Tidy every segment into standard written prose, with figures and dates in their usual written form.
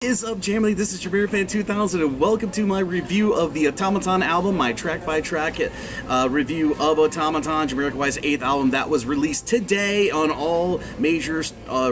Is up, Jamily? This is JAMIROQUAI 2000, and welcome to my review of the Automaton album, my track-by-track review of Automaton, JAMIROQUAI's 8th album that was released today on all major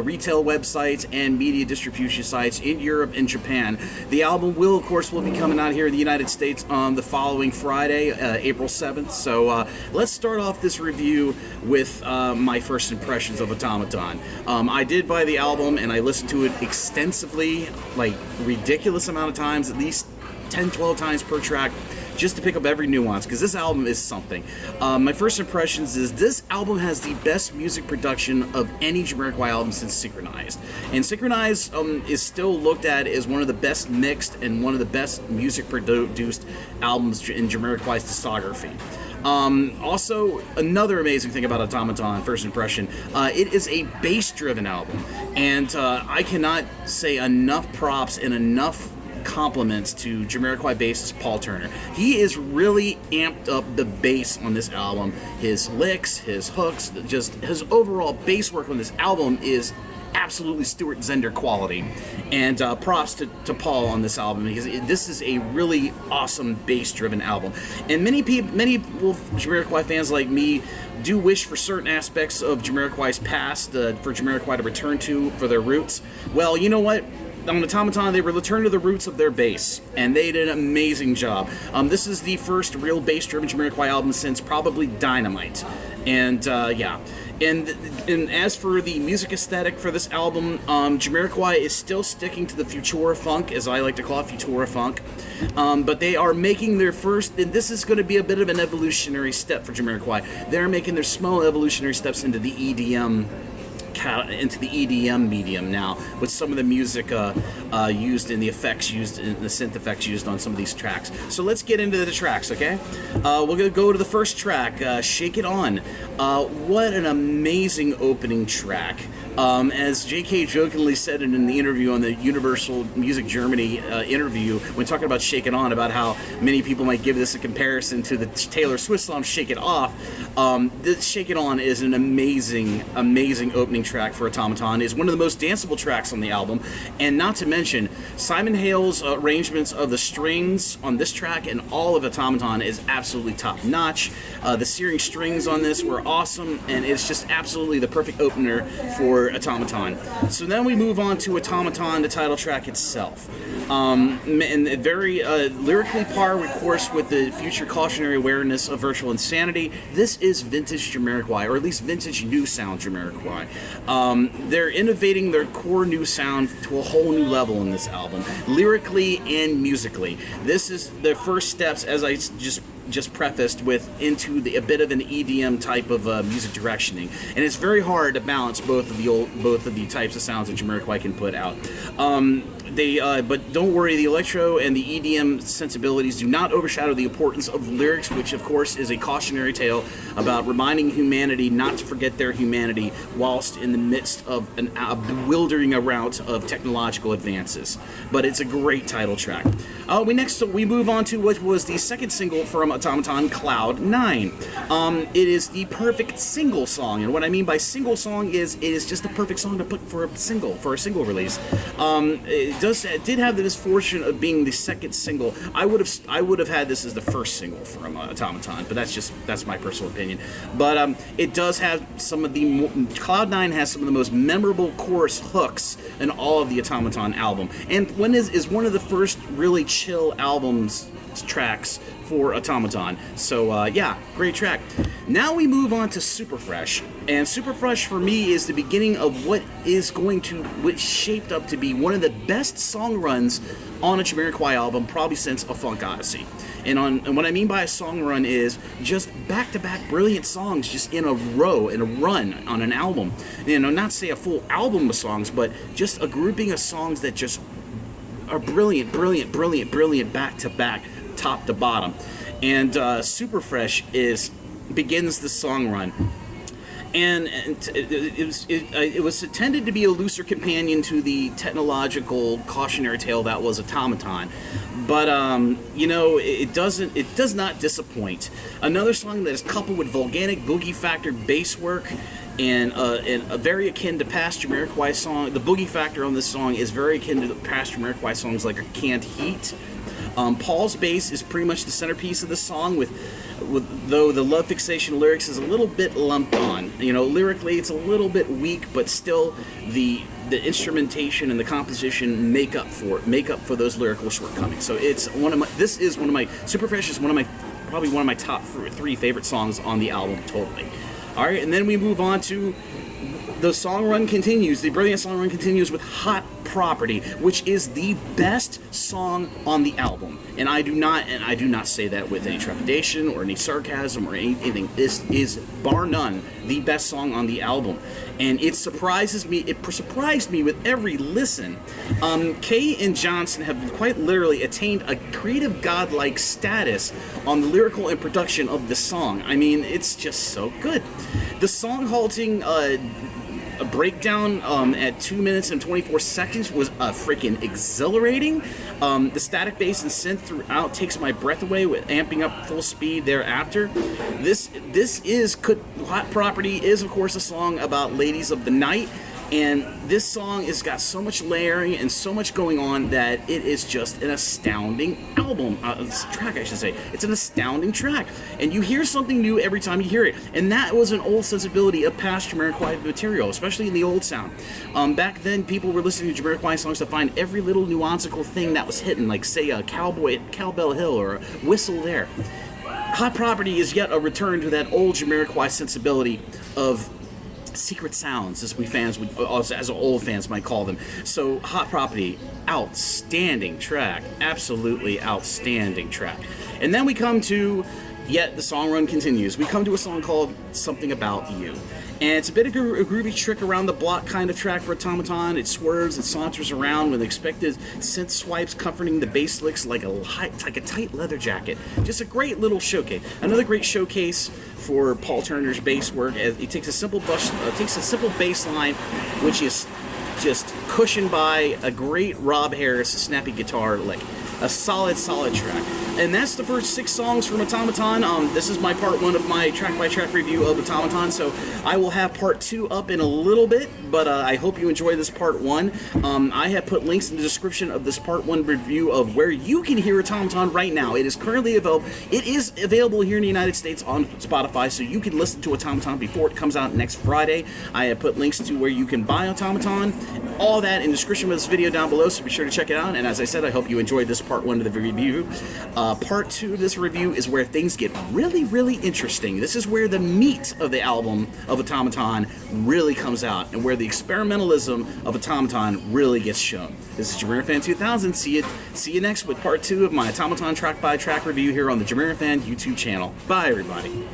retail websites and media distribution sites in Europe and Japan. The album will, of course, be coming out here in the United States on the following Friday, April 7th. So let's start off this review with my first impressions of Automaton. I did buy the album, and I listened to it extensively, like ridiculous amount of times, at least 10-12 times per track, just to pick up every nuance, because this album is something. My first impressions is this album has the best music production of any JAMIROQUAI album since Synchronized. And Synchronized is still looked at as one of the best mixed and one of the best music produced albums in JAMIROQUAI's discography. Also, another amazing thing about Automaton, first impression, it is a bass-driven album, and I cannot say enough props and enough compliments to JAMIROQUAI bassist Paul Turner. He is really amped up the bass on this album. His licks, his hooks, just his overall bass work on this album is absolutely Stuart Zender quality, and props to Paul on this album, because this is a really awesome bass-driven album. And many people, JAMIROQUAI fans like me, do wish for certain aspects of JAMIROQUAI's past for JAMIROQUAI to return to for their roots. Well, you know what? On Automaton, they returned to the roots of their bass, and they did an amazing job. This is the first real bass-driven JAMIROQUAI album since probably Dynamite, and yeah. And as for the music aesthetic for this album, JAMIROQUAI is still sticking to the Futura funk, as I like to call it, Futura funk. But they are making their first, and this is going to be a bit of an evolutionary step for JAMIROQUAI. They're making their small evolutionary steps into the EDM medium now, with some of the music used in the effects used in the synth effects used on some of these tracks. So let's get into the tracks, okay? We're gonna go to the first track, "Shake It On." What an amazing opening track! As JK jokingly said in the interview on the Universal Music Germany interview, when talking about "Shake It On," about how many people might give this a comparison to the Taylor Swift song "Shake It Off," this "Shake It On" is an amazing opening track for Automaton. Is one of the most danceable tracks on the album, and not to mention Simon Hale's arrangements of the strings on this track and all of Automaton is absolutely top notch. The searing strings on this were awesome, and it's just absolutely the perfect opener for Automaton. So then we move on to Automaton, the title track itself. And very lyrically par, of course, with the future cautionary awareness of virtual insanity. This is vintage JAMIROQUAI, or at least vintage new sound JAMIROQUAI. They're innovating their core new sound to a whole new level in this album, lyrically and musically. This is the first steps, as I just prefaced with, into a bit of an EDM type of music directioning, and it's very hard to balance both of the types of sounds that JAMIROQUAI can put out. But don't worry, the electro and the EDM sensibilities do not overshadow the importance of lyrics, which of course is a cautionary tale about reminding humanity not to forget their humanity whilst in the midst of a bewildering rout of technological advances. But it's a great title track. We move on to what was the second single from Automaton, Cloud 9. It is the perfect single song, and what I mean by single song is it is just the perfect song to put for a single release. It did have the misfortune of being the second single. I would have had this as the first single from Automaton, but that's my personal opinion. But it does have some of the Cloud 9 has some of the most memorable chorus hooks in all of the Automaton album, and is one of the first really chill tracks for Automaton. So yeah, great track. Now we move on to Super Fresh, and Super Fresh for me is the beginning of what shaped up to be one of the best song runs on a JAMIROQUAI album, probably since A Funk Odyssey. And what I mean by a song run is just back-to-back brilliant songs just in a row, in a run on an album. Not say a full album of songs, but just a grouping of songs that just are brilliant back-to-back, top to bottom. And Super Fresh begins the song run. And it was intended to be a looser companion to the technological cautionary tale that was Automaton, but it does not disappoint. Another song that is coupled with volcanic boogie factor bass work and very akin to past JAMIROQUAI song. The boogie factor on this song is very akin to the past JAMIROQUAI songs like Can't Heat. Paul's bass is pretty much the centerpiece of the song, though the love fixation lyrics is a little bit lumped on. You know, lyrically it's a little bit weak, but still the instrumentation and the composition make up for those lyrical shortcomings. So this is one of my Superfresh is probably one of my top 3 favorite songs on the album, totally. All right, and then we move on to the song run continues. The brilliant song run continues with Hot Property, which is the best song on the album. And I do not say that with any trepidation or any sarcasm or anything. This is, bar none, the best song on the album. And it surprised me with every listen. Kay and Johnson have quite literally attained a creative godlike status on the lyrical and production of the song. I mean, it's just so good. The song halting a breakdown at 2 minutes and 24 seconds was freaking exhilarating. The static bass and synth throughout takes my breath away with amping up full speed thereafter. Hot Property is of course a song about ladies of the night, and this song has got so much layering and so much going on that it is just an astounding track, I should say. It's an astounding track, and you hear something new every time you hear it, and that was an old sensibility of past JAMIROQUAI material, especially in the old sound. Back then, people were listening to JAMIROQUAI songs to find every little nuanceical thing that was hitting, like say a cowboy at Cowbell Hill or a whistle there. Hot Property is yet a return to that old JAMIROQUAI sensibility of secret sounds, as old fans might call them. So Hot Property, outstanding track, absolutely outstanding track. And then we come to, yet the song run continues. We come to a song called Something About You. And it's a bit of a groovy trick around the block kind of track for Automaton. It swerves and saunters around with expected synth swipes, comforting the bass licks like a tight leather jacket. Just a great little showcase. Another great showcase for Paul Turner's bass work, as he takes a simple bass line, which is just cushioned by a great Rob Harris snappy guitar lick. A solid track. And that's the first 6 songs from Automaton. This is my part 1 of my track-by-track review of Automaton, so I will have part 2 up in a little bit, but I hope you enjoy this part 1. I have put links in the description of this part 1 review of where you can hear Automaton right now. It is currently available. It is available here in the United States on Spotify, so you can listen to Automaton before it comes out next Friday. I have put links to where you can buy Automaton, all that in the description of this video down below, so be sure to check it out. And as I said, I hope you enjoyed this part 1 of the review. Part 2 of this review is where things get really interesting. This is where the meat of the album of Automaton really comes out, and where the experimentalism of Automaton really gets shown. This is JAMIROFan 2000. See you next with part 2 of my Automaton track by track review here on the JAMIROFan YouTube channel. Bye, everybody.